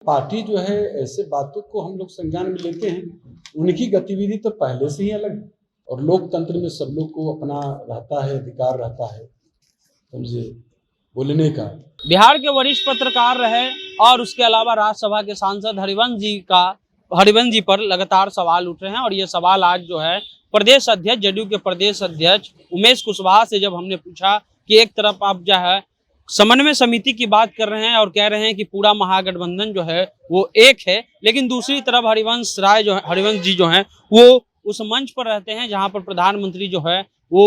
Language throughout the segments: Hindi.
पार्टी जो है ऐसे बातों को हम लोग संज्ञान में लेते हैं। उनकी गतिविधि तो पहले से ही अलग है और लोकतंत्र में सब लोग को अपना रहता है, अधिकार रहता है समझे बोलने का। बिहार के वरिष्ठ पत्रकार रहे और उसके अलावा राज्यसभा के सांसद हरिवंश जी पर लगातार सवाल उठ रहे हैं और ये सवाल आज जो है प्रदेश अध्यक्ष जदयू के प्रदेश अध्यक्ष उमेश कुशवाहा से जब हमने पूछा कि एक तरफ आप जो है समन्वय समिति की बात कर रहे हैं और कह रहे हैं कि पूरा महागठबंधन जो है वो एक है, लेकिन दूसरी तरफ हरिवंश जी जो हैं वो उस मंच पर रहते हैं जहां पर प्रधानमंत्री जो है वो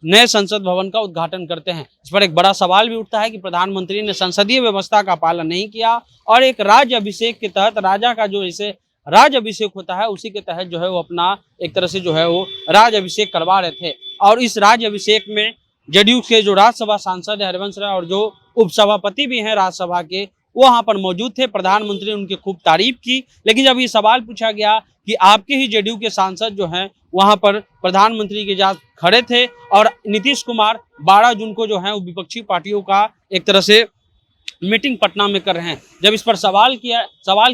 नए संसद भवन का उद्घाटन करते हैं। इस पर एक बड़ा सवाल भी उठता है कि प्रधानमंत्री ने संसदीय व्यवस्था का पालन नहीं किया और एक राज्य अभिषेक के तहत राजा का जो इसे राज अभिषेक होता है उसी के तहत जो है वो अपना एक तरह से जो है वो राज अभिषेक करवा रहे थे और इस राज अभिषेक में जदयू के जो राज्यसभा सांसद है हरिवंश राय और जो उपसभापति भी हैं राज्यसभा के वो वहां पर मौजूद थे। प्रधानमंत्री ने उनकी खूब तारीफ की, लेकिन जब ये सवाल पूछा गया कि आपके ही जदयू के सांसद जो हैं वहां पर प्रधानमंत्री के साथ खड़े थे और नीतीश कुमार 12 जून को जो है विपक्षी पार्टियों का एक तरह से मीटिंग पटना में कर रहे हैं। जब इस पर सवाल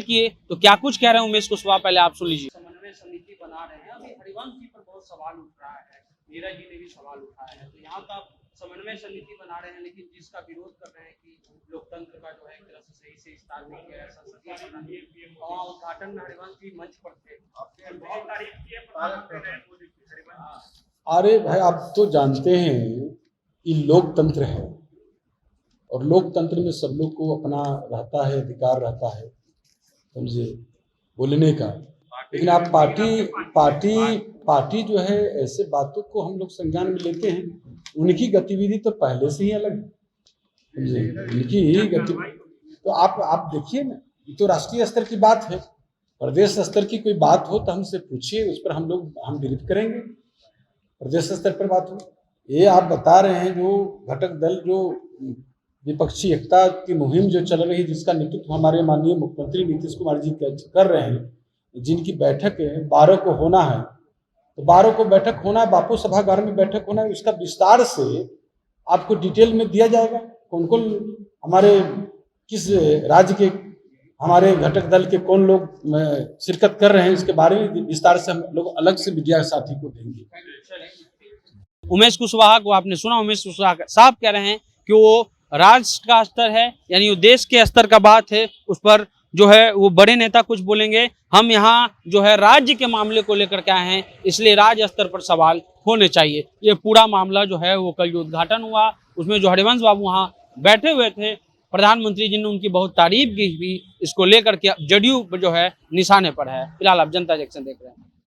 किए तो क्या कुछ कह रहे हैं उमेश कुशवाहा, पहले आप सुन लीजिए। समन्वय समिति बना रहे हैं, अभी हरिवंश जी पर बहुत सवाल उठ रहा है, नीरज जी ने भी सवाल उठाया है, तो यहाँ तो आप समन्वय समिति बना रहे हैं लेकिन जिसका विरोध कर रहे हैं कि लोकतंत्र का जो है एक तरह से सही से विस्तार नहीं किया है। और उद्घाटन में हरिवंश जी मंच पर थे, बहुत तारीफ की है। अरे भाई आप तो जानते हैं कि लोकतंत्र है और लोकतंत्र में सब लोग को अपना रहता है, अधिकार रहता है समझे बोलने का। लेकिन आप पार्टी जो है ऐसे बातों को हम लोग संज्ञान में लेते हैं। उनकी गतिविधि तो पहले से ही अलग है समझे, उनकी ही गतिविधि तो आप देखिए ना, ये तो राष्ट्रीय स्तर की बात है। प्रदेश स्तर की कोई बात हो तो हमसे पूछिए, उस पर हम विरोध करेंगे। प्रदेश स्तर पर बात हो, ये आप बता रहे हैं जो घटक दल जो विपक्षी एकता की मुहिम जो चल रही है जिसका नेतृत्व हमारे माननीय मुख्यमंत्री नीतीश कुमार जी कर रहे हैं, जिनकी बैठक 12 को होना है, तो 12 को बैठक होना है, बापू सभागार में बैठक होना है, उसका विस्तार से आपको डिटेल में दिया जाएगा। कौन कौन हमारे किस राज्य के हमारे घटक दल के कौन लोग शिरकत कर रहे हैं इसके बारे में विस्तार से हम लोग अलग से मीडिया साथी को देंगे। उमेश कुशवाहा को आपने सुना, उमेश कुशवाहा साहब कह रहे हैं कि वो राज्य का स्तर है यानी वो देश के स्तर का बात है, उस पर जो है वो बड़े नेता कुछ बोलेंगे, हम यहाँ जो है राज्य के मामले को लेकर के आए हैं इसलिए राज्य स्तर पर सवाल होने चाहिए। ये पूरा मामला जो है वो कल जो उद्घाटन हुआ उसमें जो हरिवंश बाबू वहाँ बैठे हुए थे, प्रधानमंत्री जी ने उनकी बहुत तारीफ की भी, इसको लेकर के जदयू जो है निशाने पर है। फिलहाल आप जनता जंक्शन देख रहे हैं।